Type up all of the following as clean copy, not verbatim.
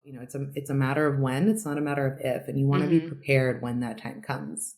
It's a matter of when, it's not a matter of if, and you want to be prepared when that time comes.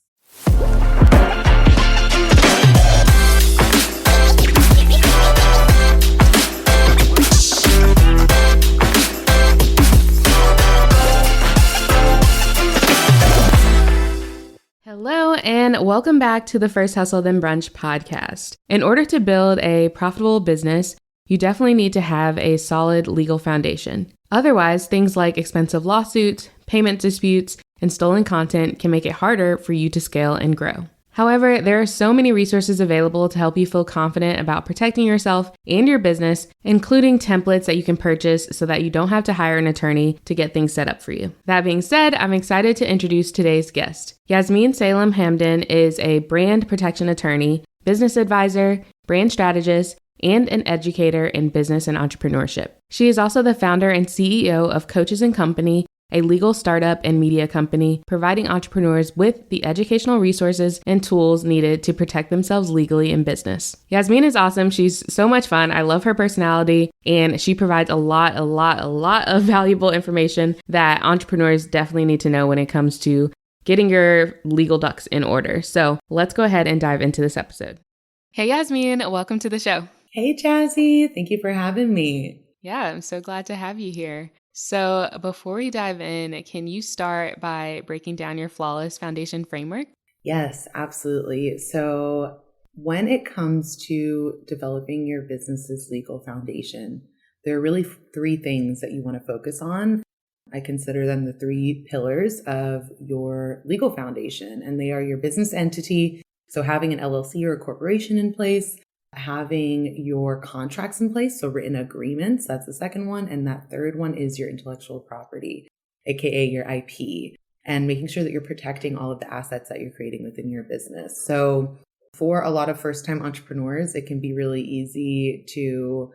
Hello, and welcome back to the First Hustle Then Brunch podcast. In order to build a profitable business, you definitely need to have a solid legal foundation. Otherwise, things like expensive lawsuits, payment disputes, and stolen content can make it harder for you to scale and grow. However, there are so many resources available to help you feel confident about protecting yourself and your business, including templates that you can purchase so that you don't have to hire an attorney to get things set up for you. That being said, I'm excited to introduce today's guest. Yasmine Salem Hamdan is a brand protection attorney, business advisor, brand strategist, and an educator in business and entrepreneurship. She is also the founder and CEO of Coaches & Company, a legal startup and media company providing entrepreneurs with the educational resources and tools needed to protect themselves legally in business. Yasmine is awesome. She's so much fun. I love her personality, and she provides a lot of valuable information that entrepreneurs definitely need to know when it comes to getting your legal ducks in order. So let's go ahead and dive into this episode. Hey, Yasmine, welcome to the show. Hey, Jazzy. Thank you for having me. Yeah, I'm so glad to have you here. So before we dive in, can you start by breaking down your flawless foundation framework? Yes, absolutely. So when it comes to developing your business's legal foundation, there are really three things that you want to focus on. I consider them the three pillars of your legal foundation, and they are your business entity. So having an LLC or a corporation in place, having your contracts in place, so written agreements, that's the second one. And that third one is your intellectual property, aka your IP, and making sure that you're protecting all of the assets that you're creating within your business. So for a lot of first-time entrepreneurs, it can be really easy to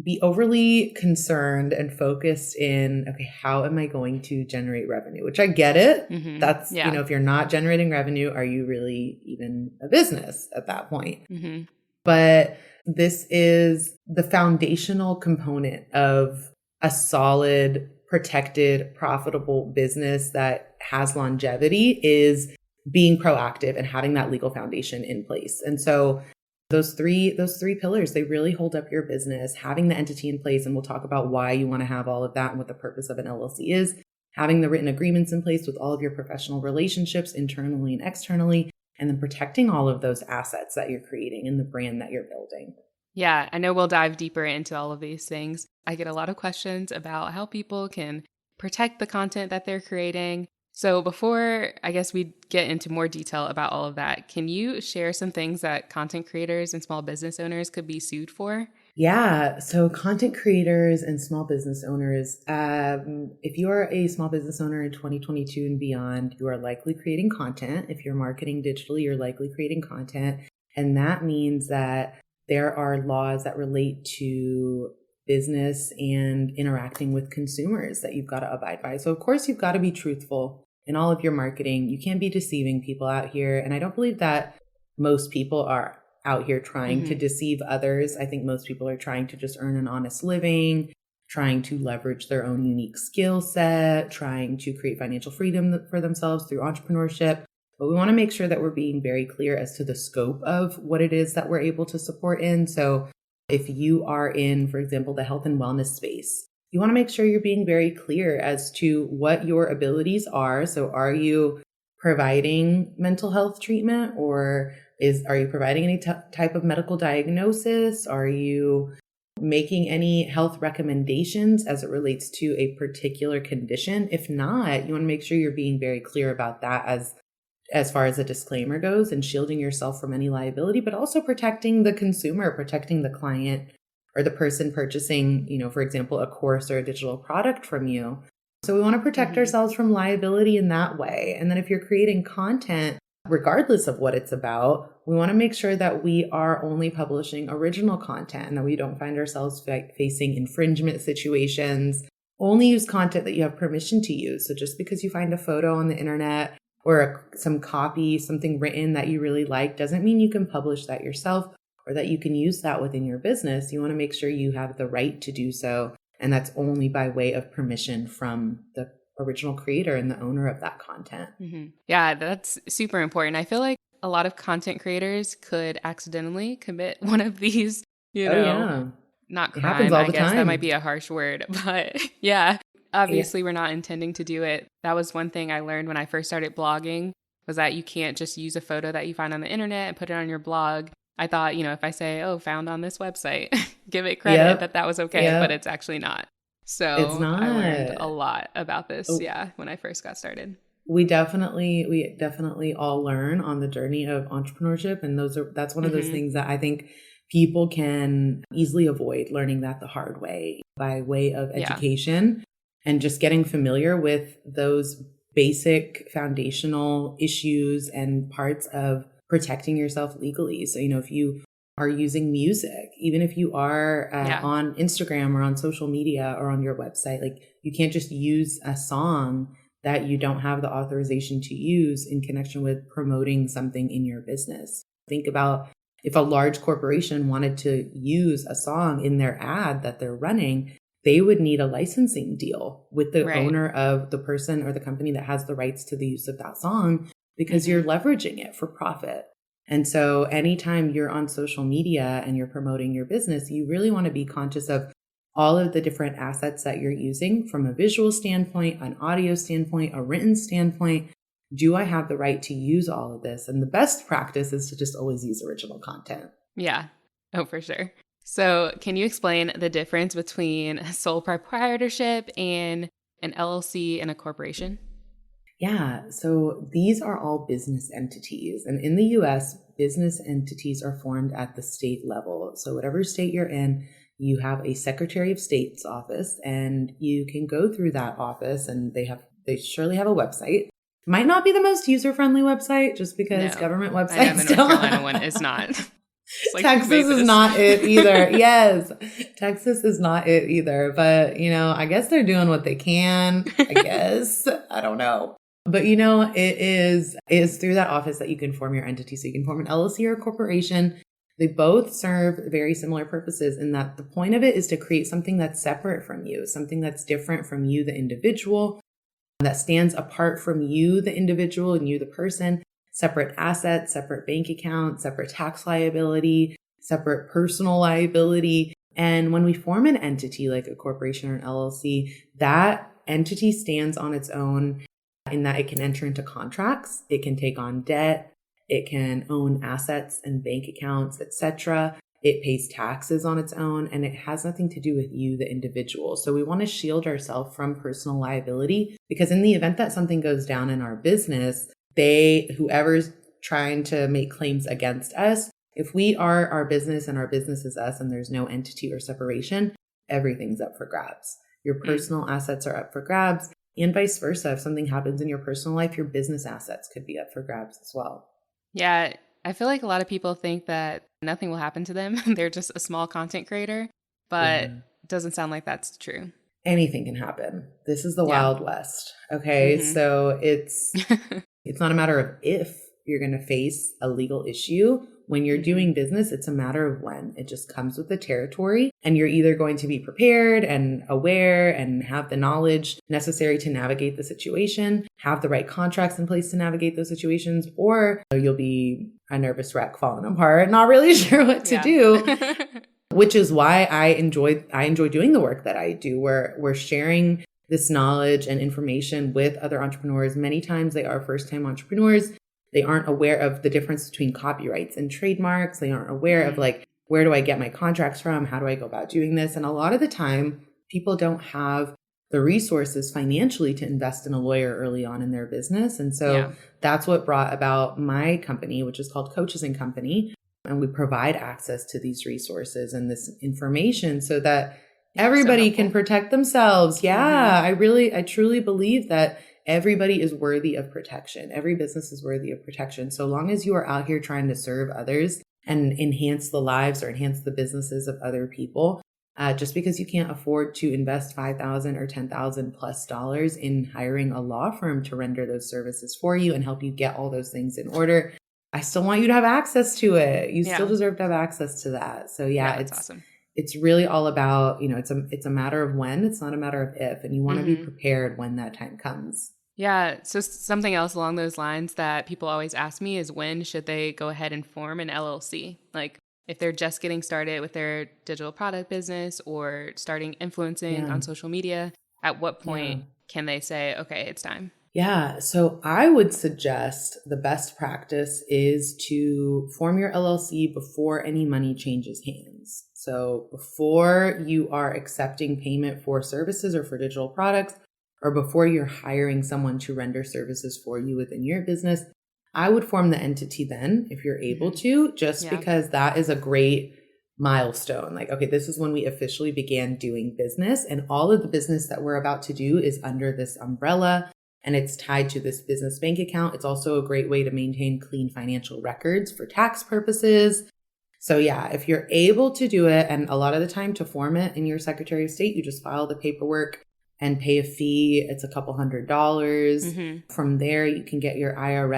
be overly concerned and focused in, okay, how am I going to generate revenue? Which I get it. That's, if you're not generating revenue, are you really even a business at that point? But this is the foundational component of a solid, protected, profitable business that has longevity is being proactive and having that legal foundation in place. And so those three pillars, they really hold up your business, having the entity in place. And we'll talk about why you want to have all of that and what the purpose of an LLC is, having the written agreements in place with all of your professional relationships internally and externally, and then protecting all of those assets that you're creating and the brand that you're building. Yeah, I know we'll dive deeper into all of these things. I get a lot of questions about how people can protect the content that they're creating. So before, I guess, we get into more detail about all of that, can you share some things that content creators and small business owners could be sued for? Yeah. So content creators and small business owners, if you are a small business owner in 2022 and beyond, you are likely creating content. If you're marketing digitally, you're likely creating content. And that means that there are laws that relate to business and interacting with consumers that you've got to abide by. So of course, you've got to be truthful in all of your marketing. You can't be deceiving people out here. And I don't believe that most people are out here trying to deceive others. I think most people are trying to just earn an honest living, trying to leverage their own unique skill set, trying to create financial freedom for themselves through entrepreneurship. But we want to make sure that we're being very clear as to the scope of what it is that we're able to support in. So if you are in, for example, the health and wellness space, you want to make sure you're being very clear as to what your abilities are. So are you providing mental health treatment, or are you providing any type of medical diagnosis? Are you making any health recommendations as it relates to a particular condition? If not, you want to make sure you're being very clear about that as far as a disclaimer goes, and shielding yourself from any liability, but also protecting the consumer, protecting the client or the person purchasing, for example, a course or a digital product from you. So we want to protect ourselves from liability in that way. And then if you're creating content, regardless of what it's about, we want to make sure that we are only publishing original content and that we don't find ourselves facing infringement situations. Only use content that you have permission to use. So just because you find a photo on the internet or some copy, something written that you really like, doesn't mean you can publish that yourself or that you can use that within your business. You want to make sure you have the right to do so And that's only by way of permission from the original creator and the owner of that content. Mm-hmm. Yeah, that's super important. I feel like a lot of content creators could accidentally commit one of these, Oh, yeah. not It happens crime, all I the guess that time. might be a harsh word, but yeah, obviously we're not intending to do it. That was one thing I learned when I first started blogging, was that you can't just use a photo that you find on the internet and put it on your blog. I thought, if I say, oh, found on this website, give it credit that was okay, but it's actually not. It's So not. I learned a lot about this, when I first got started. We definitely all learn on the journey of entrepreneurship. And that's one of those things that I think people can easily avoid learning that the hard way by way of education and just getting familiar with those basic foundational issues and parts of protecting yourself legally. So, if you are using music, even if you are on Instagram or on social media or on your website, like you can't just use a song that you don't have the authorization to use in connection with promoting something in your business. Think about if a large corporation wanted to use a song in their ad that they're running, they would need a licensing deal with the owner of the person or the company that has the rights to the use of that song, because you're leveraging it for profit. And so anytime you're on social media and you're promoting your business, you really want to be conscious of all of the different assets that you're using from a visual standpoint, an audio standpoint, a written standpoint. Do I have the right to use all of this? And the best practice is to just always use original content. Yeah. Oh, for sure. So can you explain the difference between sole proprietorship and an LLC and a corporation? Yeah. So these are all business entities. And in the US, business entities are formed at the state level. So whatever state you're in, you have a Secretary of State's office, and you can go through that office, and they surely have a website. Might not be the most user-friendly website, just because government websites I know the North Carolina one is not. Like Texas is not it either. Yes. Texas is not it either. But, I guess they're doing what they can. I guess. I don't know. But, it is through that office that you can form your entity. So you can form an LLC or a corporation. They both serve very similar purposes in that the point of it is to create something that's separate from you, something that's different from you, the individual, that stands apart from you, the individual, and you, the person. Separate assets, separate bank accounts, separate tax liability, separate personal liability. And when we form an entity like a corporation or an LLC, that entity stands on its own in that it can enter into contracts, it can take on debt, it can own assets and bank accounts, etc. It pays taxes on its own, and it has nothing to do with you, the individual. So we want to shield ourselves from personal liability, because in the event that something goes down in our business, whoever's trying to make claims against us, if we are our business and our business is us and there's no entity or separation, everything's up for grabs. Your personal assets are up for grabs, and vice versa. If something happens in your personal life, your business assets could be up for grabs as well. Yeah, I feel like a lot of people think that nothing will happen to them. They're just a small content creator, but it doesn't sound like that's true. Anything can happen. This is the Wild West. Okay. So it's not a matter of if you're going to face a legal issue. When you're doing business, it's a matter of when. It just comes with the territory, and you're either going to be prepared and aware and have the knowledge necessary to navigate the situation, have the right contracts in place to navigate those situations, or you'll be a nervous wreck falling apart, not really sure what to do. Which is why I enjoy doing the work that I do, where we're sharing this knowledge and information with other entrepreneurs. Many times they are first-time entrepreneurs. They aren't aware of the difference between copyrights and trademarks. They aren't aware of where do I get my contracts from? How do I go about doing this? And a lot of the time, people don't have the resources financially to invest in a lawyer early on in their business. And so that's what brought about my company, which is called Coaches and Company. And we provide access to these resources and this information so that everybody can protect themselves. Yeah, I truly believe that everybody is worthy of protection. Every business is worthy of protection. So long as you are out here trying to serve others and enhance the lives or enhance the businesses of other people, just because you can't afford to invest $5,000 or $10,000+ in hiring a law firm to render those services for you and help you get all those things in order, I still want you to have access to it. You still deserve to have access to that. So it's awesome. it's really all about, it's a matter of when, it's not a matter of if, and you want to be prepared when that time comes. Yeah. So something else along those lines that people always ask me is when should they go ahead and form an LLC? Like if they're just getting started with their digital product business or starting influencing on social media, at what point can they say, okay, it's time? Yeah. So I would suggest the best practice is to form your LLC before any money changes hands. So before you are accepting payment for services or for digital products, or before you're hiring someone to render services for you within your business, I would form the entity then if you're able to, just because that is a great milestone. Like, okay, this is when we officially began doing business, and all of the business that we're about to do is under this umbrella and it's tied to this business bank account. It's also a great way to maintain clean financial records for tax purposes. So yeah, if you're able to do it, and a lot of the time to form it in your Secretary of State, you just file the paperwork and pay a fee. It's a couple $100s. From there, you can get your your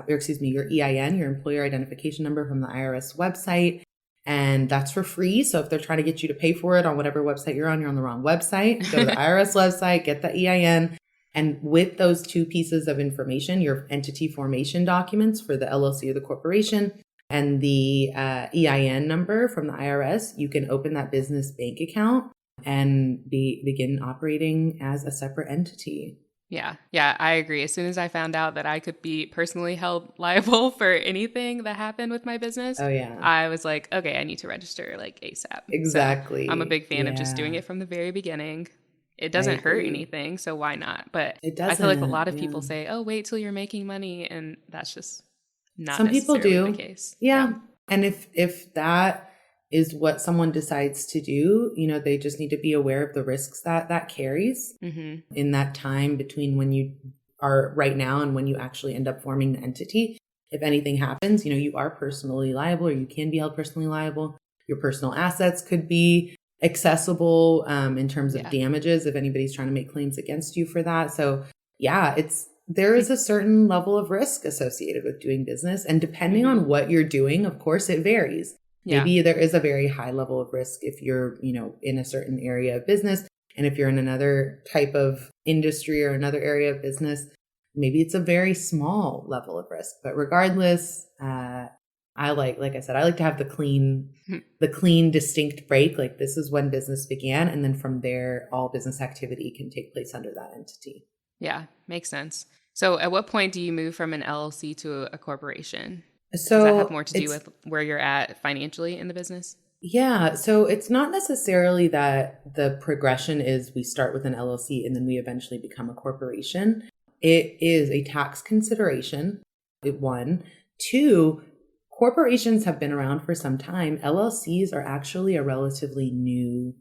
EIN, your employer identification number, from the IRS website. And that's for free. So if they're trying to get you to pay for it on whatever website you're on the wrong website. Go to the IRS website, get the EIN. And with those two pieces of information, your entity formation documents for the LLC or the corporation, and the EIN number from the IRS, you can open that business bank account and begin operating as a separate entity. Yeah, I agree. As soon as I found out that I could be personally held liable for anything that happened with my business, I was like, okay, I need to register like ASAP. Exactly. So I'm a big fan of just doing it from the very beginning. It doesn't hurt anything, so why not? But I feel like a lot of people say, oh, wait till you're making money, and that's just not Some people necessarily do. the case. Yeah. And if that is what someone decides to do, they just need to be aware of the risks that carries in that time between when you are right now and when you actually end up forming the entity. If anything happens, you are personally liable, or you can be held personally liable. Your personal assets could be accessible in terms of damages if anybody's trying to make claims against you for that. So yeah, there is a certain level of risk associated with doing business. And depending on what you're doing, of course, it varies. Maybe there is a very high level of risk if you're, in a certain area of business. And if you're in another type of industry or another area of business, maybe it's a very small level of risk. But regardless, I like I said, I like to have the clean, distinct break. Like, this is when business began. And then from there, all business activity can take place under that entity. Yeah, makes sense. So at what point do you move from an LLC to a corporation? So does that have more to do with where you're at financially in the business? Yeah. So it's not necessarily that the progression is we start with an LLC and then we eventually become a corporation. It is a tax consideration. One. Two, corporations have been around for some time. LLCs are actually a relatively new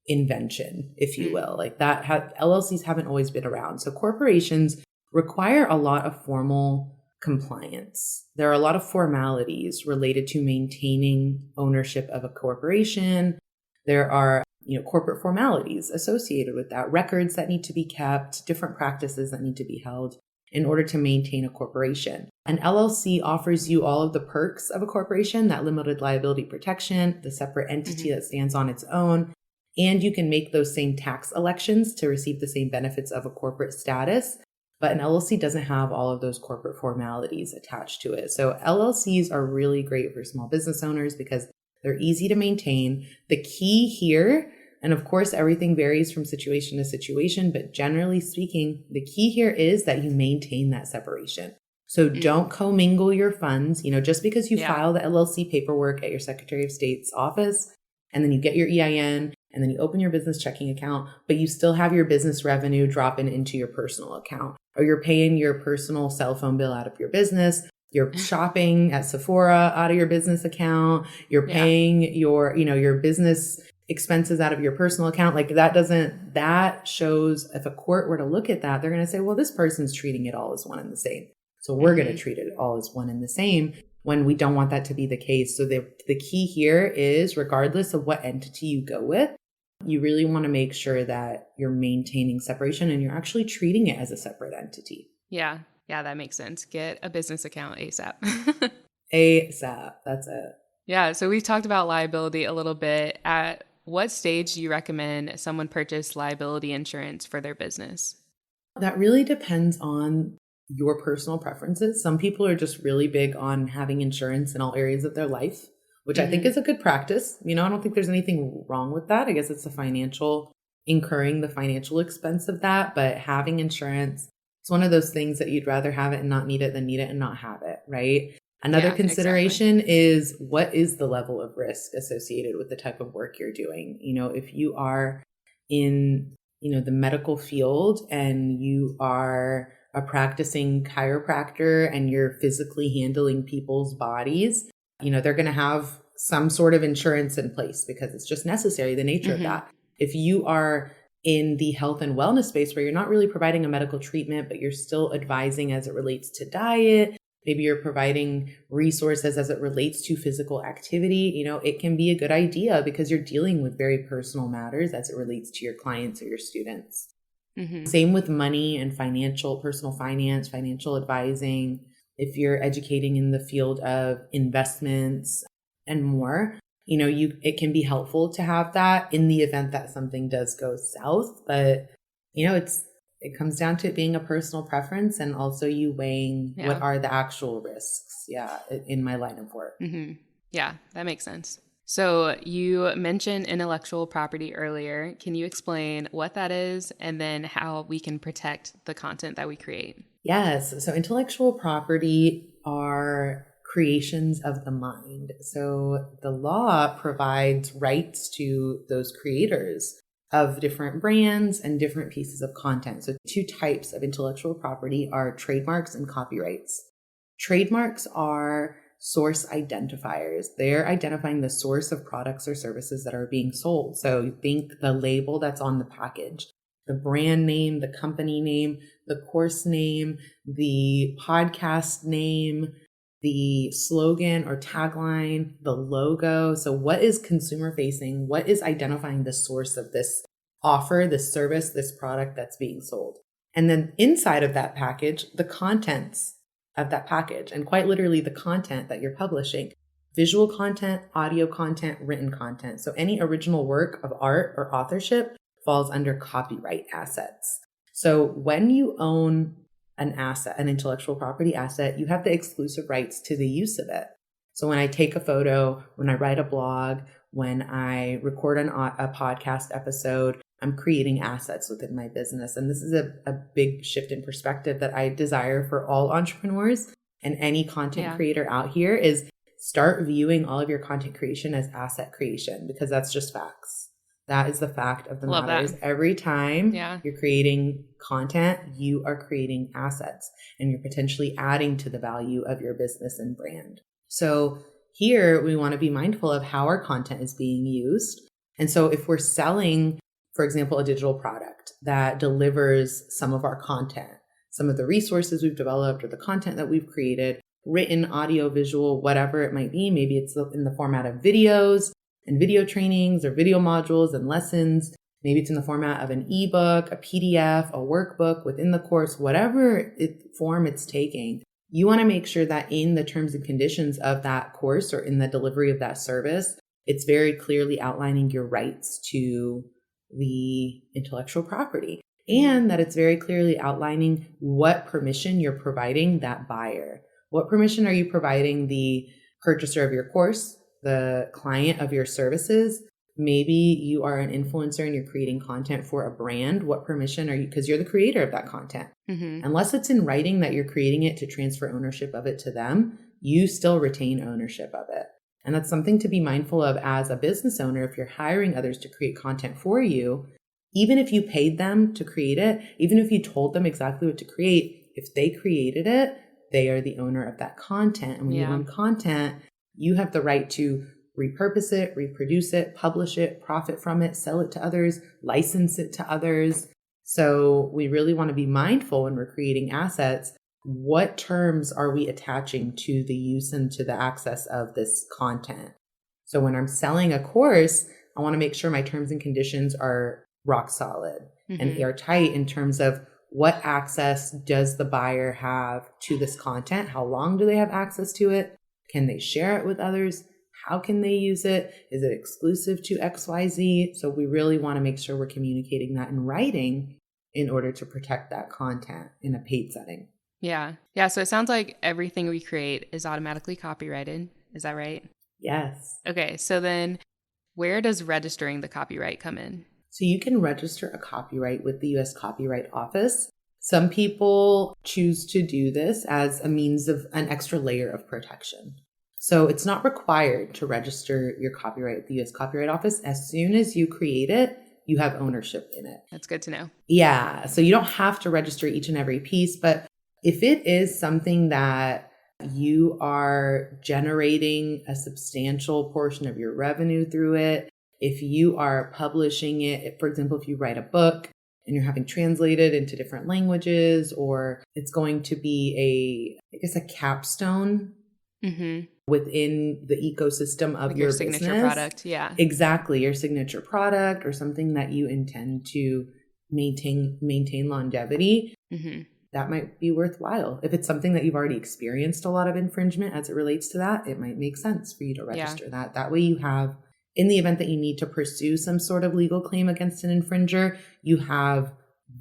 invention, if you will. Like that, LLCs haven't always been around. So corporations require a lot of formal compliance. There are a lot of formalities related to maintaining ownership of a corporation. There are, corporate formalities associated with that, records that need to be kept, different practices that need to be held in order to maintain a corporation. An LLC offers you all of the perks of a corporation, that limited liability protection, the separate entity that stands on its own, and you can make those same tax elections to receive the same benefits of a corporate status. But an LLC doesn't have all of those corporate formalities attached to it. So LLCs are really great for small business owners because they're easy to maintain. The key here, and of course, everything varies from situation to situation, but generally speaking, the key here is that you maintain that separation. So don't commingle your funds. Just because you file the LLC paperwork at your Secretary of State's office, and then you get your EIN, and then you open your business checking account, but you still have your business revenue dropping into your personal account, or you're paying your personal cell phone bill out of your business. You're shopping at Sephora out of your business account. You're paying your business expenses out of your personal account. Like that shows, if a court were to look at that, they're going to say, well, this person's treating it all as one and the same. So we're going to treat it all as one and the same, when we don't want that to be the case. So the key here is, regardless of what entity you go with, you really want to make sure that you're maintaining separation and you're actually treating it as a separate entity. Yeah, that makes sense. Get a business account ASAP. ASAP. That's it. Yeah. So we've talked about liability a little bit. At what stage do you recommend someone purchase liability insurance for their business? That really depends on your personal preferences. Some people are just really big on having insurance in all areas of their life, which I think is a good practice. I don't think there's anything wrong with that. I guess it's incurring the financial expense of that, but having insurance, it's one of those things that you'd rather have it and not need it than need it and not have it, right? Another Yeah, consideration is, what is the level of risk associated with the type of work you're doing? If you are in, the medical field and you are a practicing chiropractor and you're physically handling people's bodies, they're going to have some sort of insurance in place because it's just necessary, the nature of that. If you are in the health and wellness space where you're not really providing a medical treatment, but you're still advising as it relates to diet, maybe you're providing resources as it relates to physical activity, it can be a good idea because you're dealing with very personal matters as it relates to your clients or your students. Same with money and personal finance, financial advising. If you're educating in the field of investments and more, it can be helpful to have that in the event that something does go south. But, it comes down to it being a personal preference and also you weighing what are the actual risks. In my line of work. Yeah, that makes sense. So you mentioned intellectual property earlier. Can you explain what that is and then how we can protect the content that we create? Yes. So intellectual property are creations of the mind. So the law provides rights to those creators of different brands and different pieces of content. So two types of intellectual property are trademarks and copyrights. Trademarks are source identifiers. They're identifying the source of products or services that are being sold. So think the label that's on the package, the brand name, the company name, the course name, the podcast name, the slogan or tagline, the logo. So what is consumer facing? What is identifying the source of this offer, this service, this product that's being sold? And then inside of that package, the contents of that package, and quite literally the content that you're publishing, visual content, audio content, written content. So any original work of art or authorship falls under copyright assets. So when you own an asset, an intellectual property asset, you have the exclusive rights to the use of it. So when I take a photo, when I write a blog, when I record a podcast episode, I'm creating assets within my business. And this is a big shift in perspective that I desire for all entrepreneurs and any content creator out here is start viewing all of your content creation as asset creation, because that's just facts. That is the fact of the matter. Is every time you're creating content, you are creating assets and you're potentially adding to the value of your business and brand. So here we want to be mindful of how our content is being used. And so if we're selling, for example, a digital product that delivers some of our content, some of the resources we've developed or the content that we've created, written, audio, visual, whatever it might be, maybe it's in the format of videos and video trainings or video modules and lessons. Maybe it's in the format of an ebook, a PDF, a workbook within the course, whatever form it's taking. You want to make sure that in the terms and conditions of that course or in the delivery of that service, it's very clearly outlining your rights to the intellectual property and that it's very clearly outlining what permission you're providing that buyer. What permission are you providing the purchaser of your course, the client of your services? Maybe you are an influencer and you're creating content for a brand. What permission are you, because you're the creator of that content. Unless it's in writing that you're creating it to transfer ownership of it to them, you still retain ownership of it. And that's something to be mindful of as a business owner. If you're hiring others to create content for you, even if you paid them to create it, even if you told them exactly what to create, if they created it, they are the owner of that content. And when you own content, you have the right to repurpose it, reproduce it, publish it, profit from it, sell it to others, license it to others. So we really want to be mindful when we're creating assets. What terms are we attaching to the use and to the access of this content? So when I'm selling a course, I want to make sure my terms and conditions are rock solid and airtight in terms of what access does the buyer have to this content? How long do they have access to it? Can they share it with others? How can they use it? Is it exclusive to XYZ? So we really want to make sure we're communicating that in writing in order to protect that content in a paid setting. Yeah. Yeah. So it sounds like everything we create is automatically copyrighted. Is that right? Yes. Okay. So then where does registering the copyright come in? So you can register a copyright with the U.S. Copyright Office. Some people choose to do this as a means of an extra layer of protection. So it's not required to register your copyright at the U.S. Copyright Office. As soon as you create it, you have ownership in it. That's good to know. Yeah. So you don't have to register each and every piece, but if it is something that you are generating a substantial portion of your revenue through it, if you are publishing it, for example, if you write a book and you're having translated into different languages, or it's going to be a capstone within the ecosystem of like your signature business. Product. Yeah. Exactly. Your signature product or something that you intend to maintain longevity. That might be worthwhile. If it's something that you've already experienced a lot of infringement as it relates to that, it might make sense for you to register that. That way you have, in the event that you need to pursue some sort of legal claim against an infringer, you have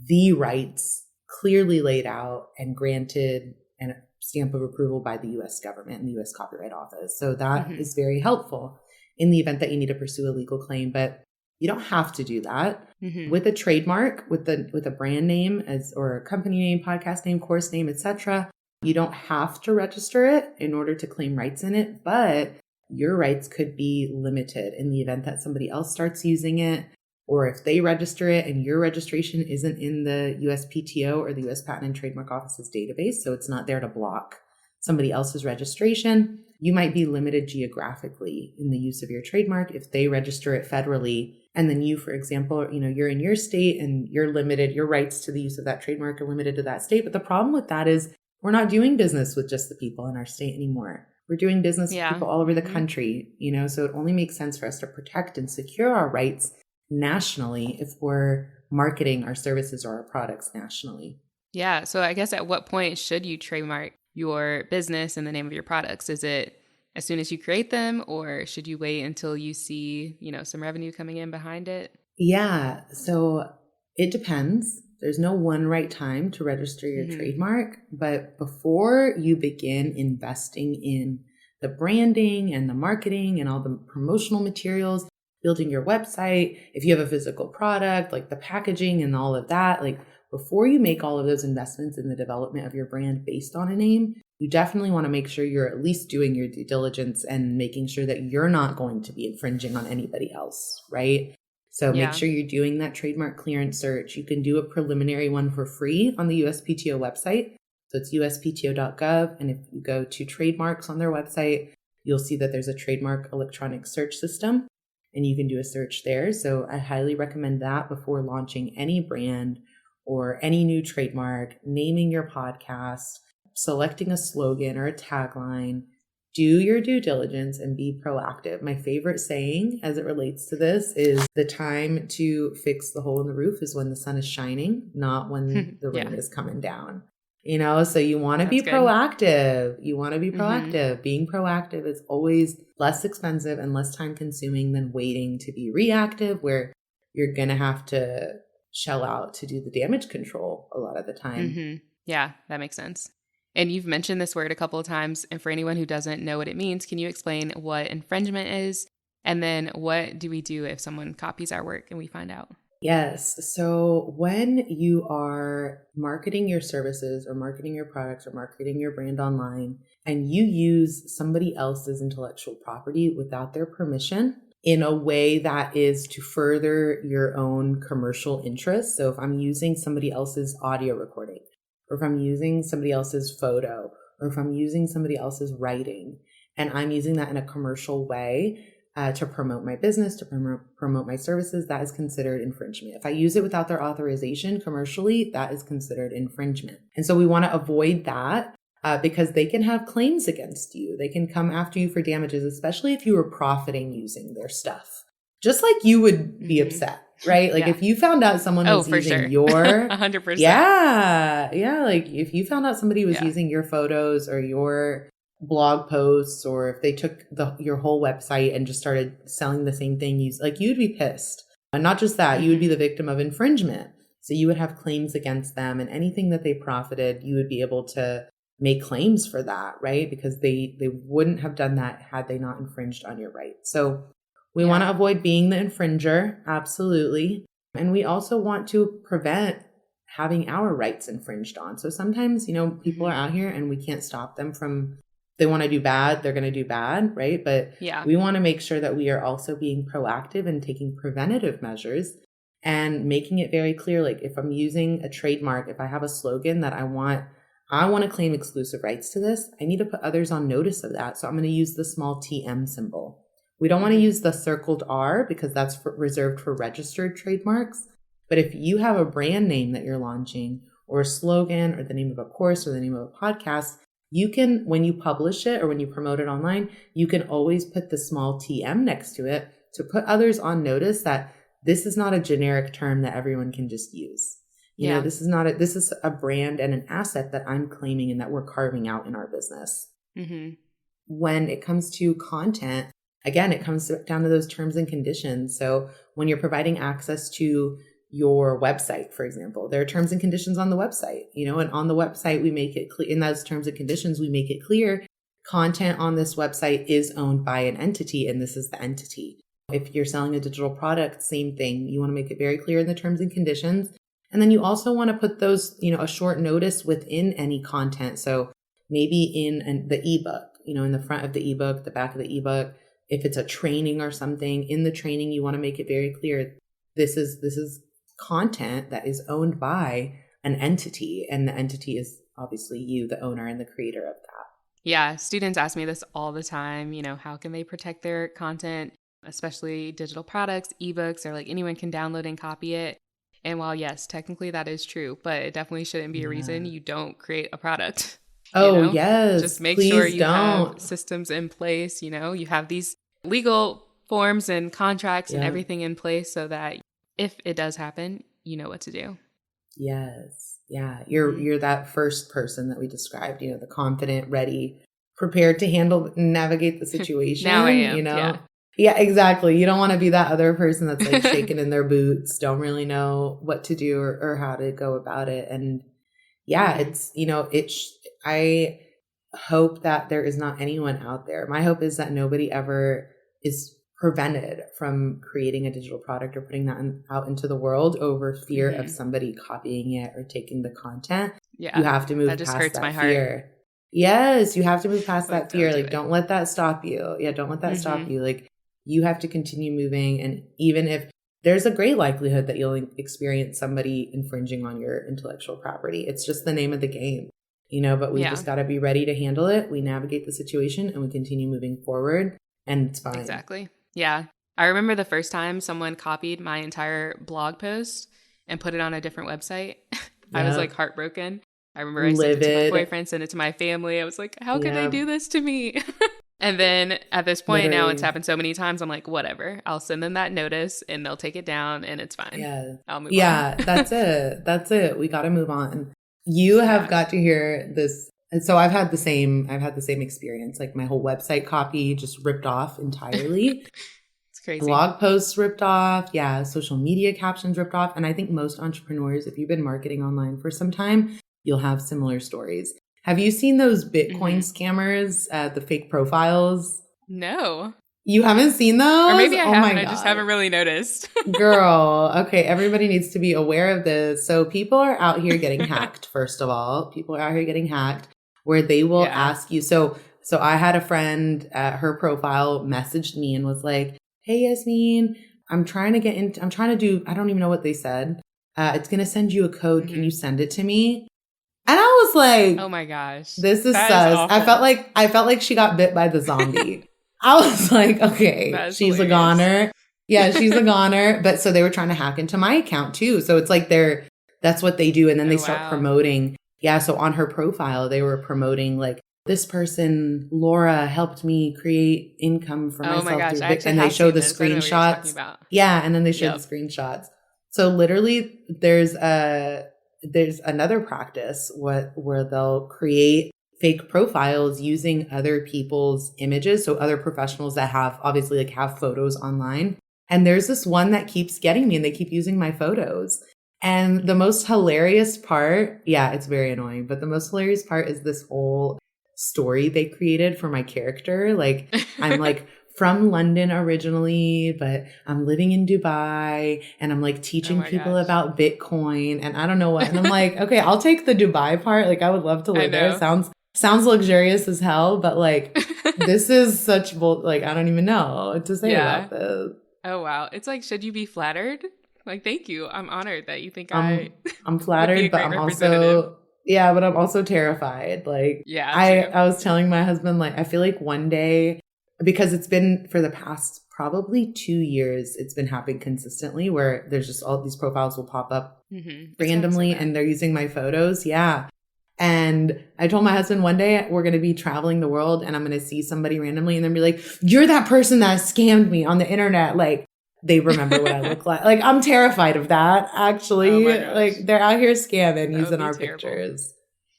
the rights clearly laid out and granted and a stamp of approval by the U.S. government and the U.S. Copyright Office. So that is very helpful in the event that you need to pursue a legal claim. But you don't have to do that. With a trademark, with a brand name or a company name, podcast name, course name, etc. You don't have to register it in order to claim rights in it, but your rights could be limited in the event that somebody else starts using it, or if they register it and your registration isn't in the USPTO or the US Patent and Trademark Office's database, so it's not there to block somebody else's registration, you might be limited geographically in the use of your trademark if they register it federally. And then you, for example, you're in your state and you're limited, your rights to the use of that trademark are limited to that state. But the problem with that is we're not doing business with just the people in our state anymore. We're doing business with people all over the country, so it only makes sense for us to protect and secure our rights nationally if we're marketing our services or our products nationally. Yeah. So I guess at what point should you trademark your business and the name of your products? Is it as soon as you create them, or should you wait until you see, some revenue coming in behind it? Yeah. So it depends. There's no one right time to register your trademark, but before you begin investing in the branding and the marketing and all the promotional materials, building your website, if you have a physical product, like the packaging and all of that, before you make all of those investments in the development of your brand based on a name, you definitely want to make sure you're at least doing your due diligence and making sure that you're not going to be infringing on anybody else, right? So make sure you're doing that trademark clearance search. You can do a preliminary one for free on the USPTO website. So it's uspto.gov. And if you go to trademarks on their website, you'll see that there's a trademark electronic search system and you can do a search there. So I highly recommend that before launching any brand or any new trademark, naming your podcast, selecting a slogan or a tagline. Do your due diligence and be proactive. My favorite saying as it relates to this is the time to fix the hole in the roof is when the sun is shining, not when the rain is coming down. So you want to be proactive. You want to be proactive. Being proactive is always less expensive and less time consuming than waiting to be reactive, where you're going to have to shell out to do the damage control a lot of the time. Yeah, that makes sense. And you've mentioned this word a couple of times. And for anyone who doesn't know what it means, can you explain what infringement is? And then what do we do if someone copies our work and we find out? Yes. So when you are marketing your services or marketing your products or marketing your brand online, and you use somebody else's intellectual property without their permission in a way that is to further your own commercial interests. So if I'm using somebody else's audio recording, or if I'm using somebody else's photo, or if I'm using somebody else's writing, and I'm using that in a commercial way to promote my business, to promote my services, that is considered infringement. If I use it without their authorization commercially, that is considered infringement. And so we want to avoid that because they can have claims against you. They can come after you for damages, especially if you were profiting using their stuff. Just like you would be upset. Right? If you found out someone was using your 100%. Yeah. Like if you found out somebody was using your photos or your blog posts, or if they took your whole website and just started selling the same thing, you'd be pissed. And not just that, you would be the victim of infringement. So you would have claims against them, and anything that they profited, you would be able to make claims for that, right? Because they wouldn't have done that had they not infringed on your rights. So we want to avoid being the infringer. Absolutely. And we also want to prevent having our rights infringed on. So sometimes, people are out here and we can't stop them from, they want to do bad, they're going to do bad, right? But we want to make sure that we are also being proactive and taking preventative measures and making it very clear. Like if I'm using a trademark, if I have a slogan that I want to claim exclusive rights to this, I need to put others on notice of that. So I'm going to use the small TM symbol. We don't want to use the circled R because that's reserved for registered trademarks. But if you have a brand name that you're launching, or a slogan, or the name of a course, or the name of a podcast, you can, when you publish it or when you promote it online, you can always put the small TM next to it to put others on notice that this is not a generic term that everyone can just use. This is a brand and an asset that I'm claiming and that we're carving out in our business. Mm-hmm. When it comes to content, again, it comes down to those terms and conditions. So when you're providing access to your website, for example, there are terms and conditions on the website, and on the website, we make it clear in those terms and conditions, we make it clear content on this website is owned by an entity, and this is the entity. If you're selling a digital product, same thing. You want to make it very clear in the terms and conditions. And then you also want to put those, a short notice within any content. So maybe in the ebook, in the front of the ebook, the back of the ebook, if it's a training or something, in the training, you want to make it very clear, this is content that is owned by an entity, and the entity is obviously you, the owner and the creator of that. Yeah, students ask me this all the time, how can they protect their content, especially digital products, ebooks, or like anyone can download and copy it. And while yes, technically that is true, but it definitely shouldn't be a reason you don't create a product. Yes. Just make sure you have systems in place, you have these legal forms and contracts and everything in place so that if it does happen, you know what to do. Yes. Yeah. You're that first person that we described, the confident, ready, prepared to handle, navigate the situation. Now I am, Yeah, exactly. You don't want to be that other person that's like shaking in their boots, don't really know what to do or how to go about it. And I hope that there is not anyone out there. My hope is that nobody ever is prevented from creating a digital product or putting that out into the world over fear of somebody copying it or taking the content. Yeah. You have to move past that my fear. Heart. Yes, you have to move past that fear. Like, don't let that stop you. Yeah, don't let that stop you. Like, you have to continue moving. And even if there's a great likelihood that you'll experience somebody infringing on your intellectual property, it's just the name of the game, but we just got to be ready to handle it. We navigate the situation and we continue moving forward, and it's fine. Exactly. Yeah. I remember the first time someone copied my entire blog post and put it on a different website. I was like heartbroken. I remember I sent it to my boyfriend, sent it to my family. I was like, how could they do this to me? And then at this point now, it's happened so many times. I'm like, whatever. I'll send them that notice and they'll take it down and it's fine. Yeah. I'll move on. Yeah, that's it. That's it. We got to move on. You have got to hear this. And so I've had the same experience. Like my whole website copy just ripped off entirely. It's crazy. Blog posts ripped off. Yeah. Social media captions ripped off. And I think most entrepreneurs, if you've been marketing online for some time, you'll have similar stories. Have you seen those Bitcoin scammers, the fake profiles? No. You haven't seen those? Or maybe I haven't. I just haven't really noticed. Girl. Okay. Everybody needs to be aware of this. So people are out here getting hacked, first of all. People are out here getting hacked where they will ask you. So I had a friend, her profile messaged me and was like, hey, Yasmine, I'm trying to do, I don't even know what they said. It's going to send you a code. Can you send it to me? And I was like, oh my gosh, this is sus. I felt like she got bit by the zombie. I was like, okay, she's hilarious. A goner. Yeah, she's a goner. But so they were trying to hack into my account too. So it's like that's what they do. And then they start promoting. Yeah. So on her profile, they were promoting like, this person, Laura, helped me create income for myself. Oh my gosh, and they show the screenshots. Yeah. And then they show the screenshots. So literally there's another practice where they'll create fake profiles using other people's images. So other professionals that have obviously like have photos online. And there's this one that keeps getting me and they keep using my photos. And the most hilarious part, yeah, it's very annoying, but the most hilarious part is this whole story they created for my character. Like I'm like from London originally, but I'm living in Dubai and I'm like teaching people about Bitcoin and I don't know what. And I'm like, okay, I'll take the Dubai part. Like I would love to live there. Sounds luxurious as hell, but like this is such like I don't even know what to say about this. Oh wow. It's like, should you be flattered? Like, thank you. I'm honored that you think I'm flattered, but I'm also but I'm also terrified. Like I was telling my husband, like, I feel like one day, because it's been for the past probably 2 years, it's been happening consistently where there's just all these profiles will pop up randomly and they're using my photos. Yeah. And I told my husband one day we're going to be traveling the world and I'm going to see somebody randomly and then be like, you're that person that scammed me on the internet. Like they remember what I look like. Like I'm terrified of that actually. Like they're out here scamming using our pictures.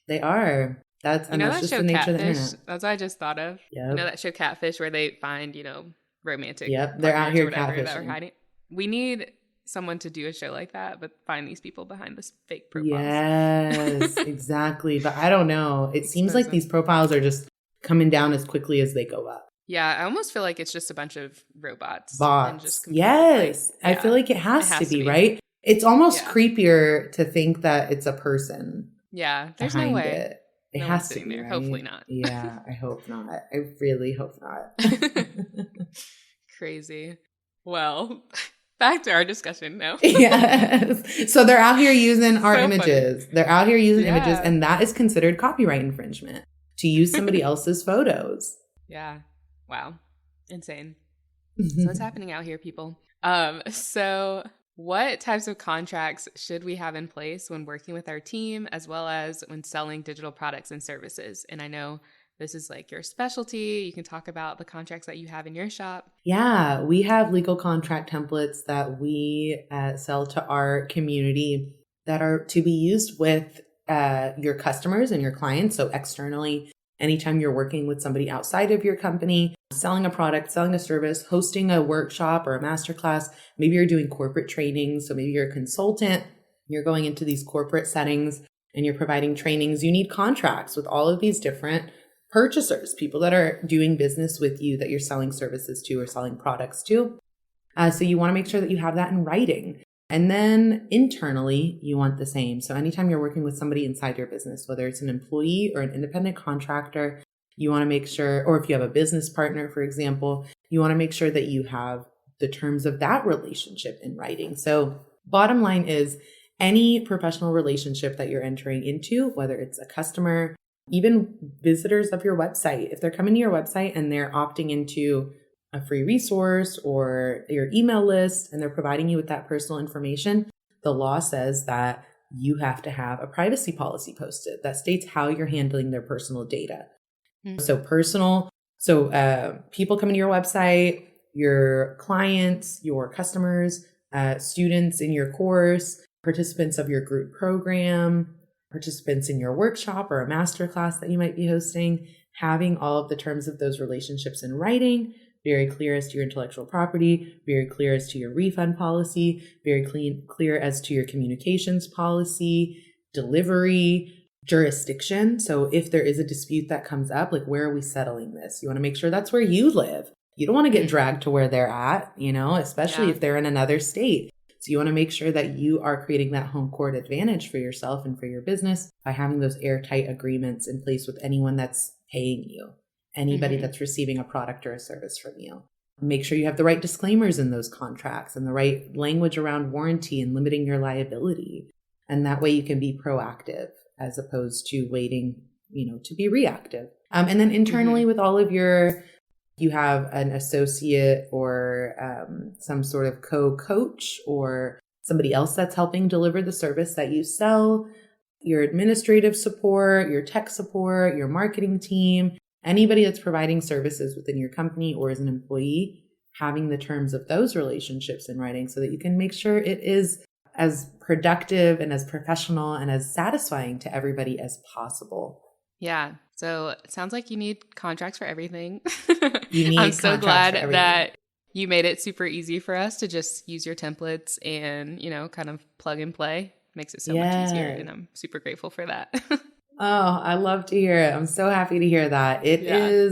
They are. That's just the nature of the internet. That's what I just thought of. Yep. You know that show Catfish where they find, romantic. Yep. They're out here catfishing. That we're hiding. We need someone to do a show like that, but find these people behind this fake profiles. Yes, exactly. But I don't know. It seems like these profiles are just coming down as quickly as they go up. Yeah, I almost feel like it's just a bunch of robots. Bots. Yes. I feel like it has to be, right? It's almost creepier to think that it's a person. Yeah, there's no way. It has to be there. Right? Hopefully not. Yeah, I hope not. I really hope not. Crazy. Well, back to our discussion now. Yes. So they're out here using our images. Funny. They're out here using images, and that is considered copyright infringement to use somebody else's photos. Yeah. Wow. Insane. So what's happening out here, people? So what types of contracts should we have in place when working with our team as well as when selling digital products and services? And I know this is like your specialty. You can talk about the contracts that you have in your shop. Yeah, we have legal contract templates that we sell to our community that are to be used with your customers and your clients. So externally, anytime you're working with somebody outside of your company, selling a product, selling a service, hosting a workshop or a masterclass, maybe you're doing corporate training. So maybe you're a consultant, you're going into these corporate settings and you're providing trainings. You need contracts with all of these different purchasers, people that are doing business with you that you're selling services to or selling products to. So you want to make sure that you have that in writing. And then internally, you want the same. So anytime you're working with somebody inside your business, whether it's an employee or an independent contractor, you want to make sure, or if you have a business partner, for example, you want to make sure that you have the terms of that relationship in writing. So bottom line is any professional relationship that you're entering into, whether it's a customer, even visitors of your website, if they're coming to your website and they're opting into a free resource or your email list and they're providing you with that personal information, the law says that you have to have a privacy policy posted that states how you're handling their personal data. Mm-hmm. So people coming to your website, your clients, your customers, students in your course, participants of your group program, participants in your workshop or a masterclass that you might be hosting, having all of the terms of those relationships in writing, very clear as to your intellectual property, very clear as to your refund policy, very clear as to your communications policy, delivery, jurisdiction. So if there is a dispute that comes up, like where are we settling this? You want to make sure that's where you live. You don't want to get dragged to where they're at, especially if they're in another state. So you want to make sure that you are creating that home court advantage for yourself and for your business by having those airtight agreements in place with anyone that's paying you, anybody that's receiving a product or a service from you. Make sure you have the right disclaimers in those contracts and the right language around warranty and limiting your liability. And that way you can be proactive as opposed to waiting, to be reactive. And then internally with all of you have an associate or some sort of co-coach or somebody else that's helping deliver the service that you sell, your administrative support, your tech support, your marketing team, anybody that's providing services within your company or as an employee, having the terms of those relationships in writing so that you can make sure it is as productive and as professional and as satisfying to everybody as possible. Yeah. So it sounds like you need contracts for everything. You need I'm so contracts glad for everything. that you made it super easy for us to just use your templates and, kind of plug and play. Makes it so much easier. Yeah. And I'm super grateful for that. Oh, I love to hear it. I'm so happy to hear that. Yeah.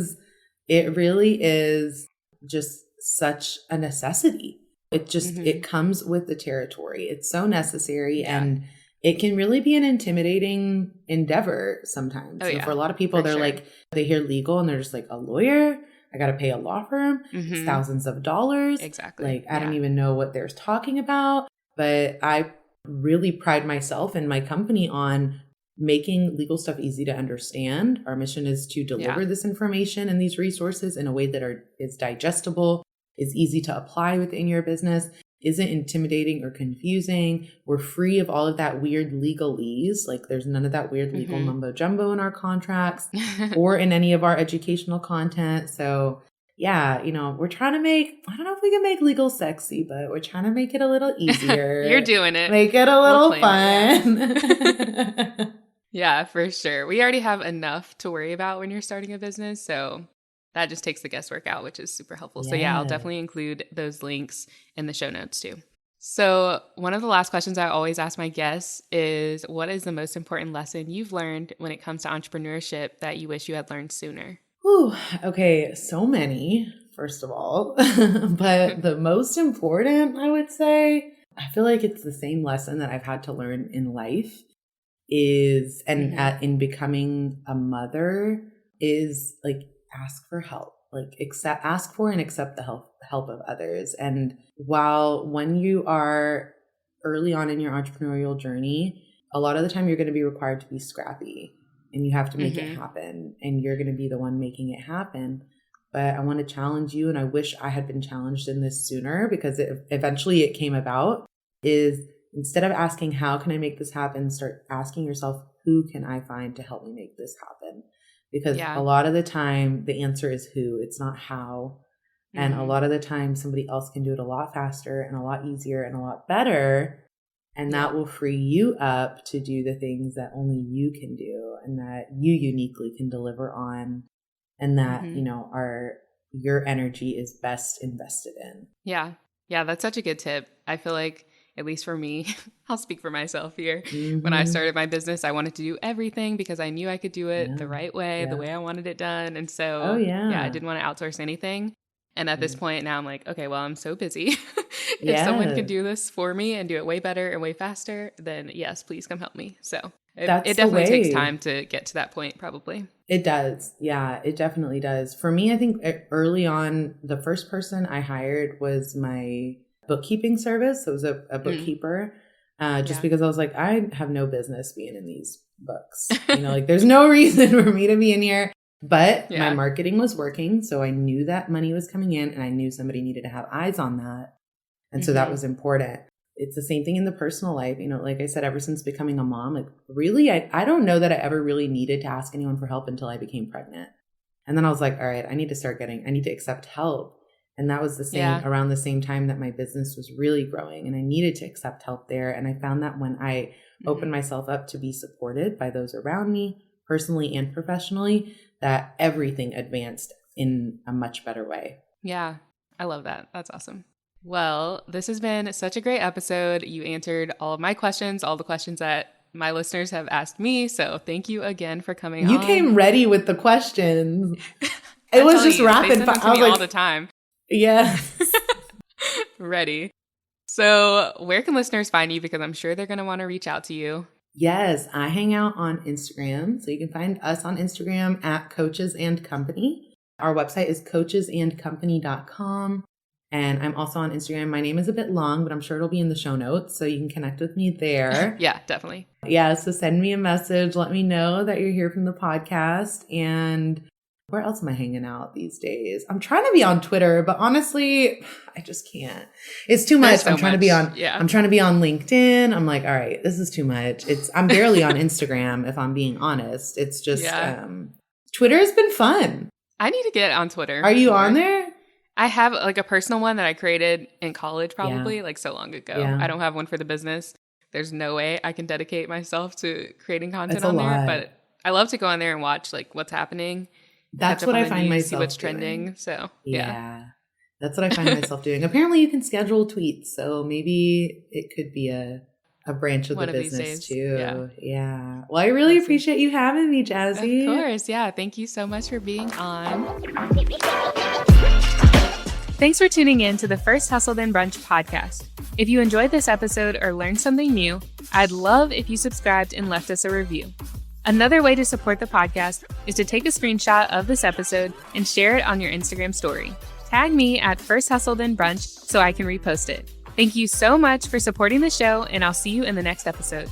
It really is just such a necessity. It comes with the territory. It's so necessary, and it can really be an intimidating endeavor sometimes. Oh, yeah, for a lot of people, they're like, they hear legal and they're just like, a lawyer? I got to pay a law firm. It's thousands of dollars. Exactly. Like, I don't even know what they're talking about. But I really pride myself and my company on making legal stuff easy to understand. Our mission is to deliver this information and these resources in a way that is digestible, is easy to apply within your business, isn't intimidating or confusing. We're free of all of that weird legalese. Like, there's none of that weird legal mumbo jumbo in our contracts or in any of our educational content. So yeah, we're trying to I don't know if we can make legal sexy, but we're trying to make it a little easier. You're doing it. Make it a little fun. Yeah, for sure. We already have enough to worry about when you're starting a business. So that just takes the guesswork out, which is super helpful. So yeah, I'll definitely include those links in the show notes too. So one of the last questions I always ask my guests is, what is the most important lesson you've learned when it comes to entrepreneurship that you wish you had learned sooner? Whew, okay, so many, first of all. But the most important, I would say, I feel like it's the same lesson that I've had to learn in life in becoming a mother is like, ask for help, like ask for and accept the help of others. And when you are early on in your entrepreneurial journey, a lot of the time you're going to be required to be scrappy and you have to make it happen, and you're going to be the one making it happen. But I want to challenge you, and I wish I had been challenged in this sooner, because eventually it came about, is instead of asking, how can I make this happen? Start asking yourself, who can I find to help me make this happen? Because a lot of the time the answer is who, it's not how. And a lot of the time somebody else can do it a lot faster and a lot easier and a lot better. And that will free you up to do the things that only you can do and that you uniquely can deliver on, and that, your energy is best invested in. Yeah. Yeah. That's such a good tip. I feel like, at least for me, I'll speak for myself here. When I started my business, I wanted to do everything because I knew I could do it the right way, the way I wanted it done. And so, I didn't want to outsource anything. And at this point now I'm like, okay, well, I'm so busy. If someone can do this for me and do it way better and way faster, then yes, please come help me. So it definitely takes time to get to that point, probably. It does. Yeah, it definitely does. For me, I think early on, the first person I hired was my bookkeeping service. So it was a bookkeeper, because I was like, I have no business being in these books. Like, there's no reason for me to be in here. But my marketing was working. So I knew that money was coming in, and I knew somebody needed to have eyes on that. And so that was important. It's the same thing in the personal life. Like I said, ever since becoming a mom, like, really, I don't know that I ever really needed to ask anyone for help until I became pregnant. And then I was like, all right, I need to accept help. And that was the same around the same time that my business was really growing, and I needed to accept help there. And I found that when I opened myself up to be supported by those around me, personally and professionally, that everything advanced in a much better way. Yeah, I love that. That's awesome. Well, this has been such a great episode. You answered all of my questions, all the questions that my listeners have asked me. So thank you again for coming on. You came ready with the questions. It was just rapid fire. I was like, all the time. Yeah. Ready. So where can listeners find you? Because I'm sure they're going to want to reach out to you. Yes, I hang out on Instagram. So you can find us on Instagram at Coaches and Company. Our website is coachesandcompany.com. And I'm also on Instagram. My name is a bit long, but I'm sure it'll be in the show notes, so you can connect with me there. Yeah, definitely. Yeah, so send me a message. Let me know that you're here from the podcast. And where else am I hanging out these days? I'm trying to be on Twitter, but honestly, I just can't. It's too much. I'm trying to be on LinkedIn. I'm like, all right, this is too much. I'm barely on Instagram, if I'm being honest. It's just Twitter has been fun. I need to get on Twitter. Are you on there? I have like a personal one that I created in college, probably like so long ago. I don't have one for the business. There's no way I can dedicate myself to creating content on there, but I love to go on there and watch like what's happening. That's what I find myself see what's doing. trending. So yeah. That's what I find myself doing. Apparently you can schedule tweets, so maybe it could be a branch of the business too. Yeah. Well, I really appreciate you having me, Jazzy. Of course. Yeah. Thank you so much for being on. Thanks for tuning in to the First Hustle Then Brunch podcast. If you enjoyed this episode or learned something new, I'd love if you subscribed and left us a review. Another way to support the podcast is to take a screenshot of this episode and share it on your Instagram story. Tag me at First Hustle Then Brunch so I can repost it. Thank you so much for supporting the show, and I'll see you in the next episode.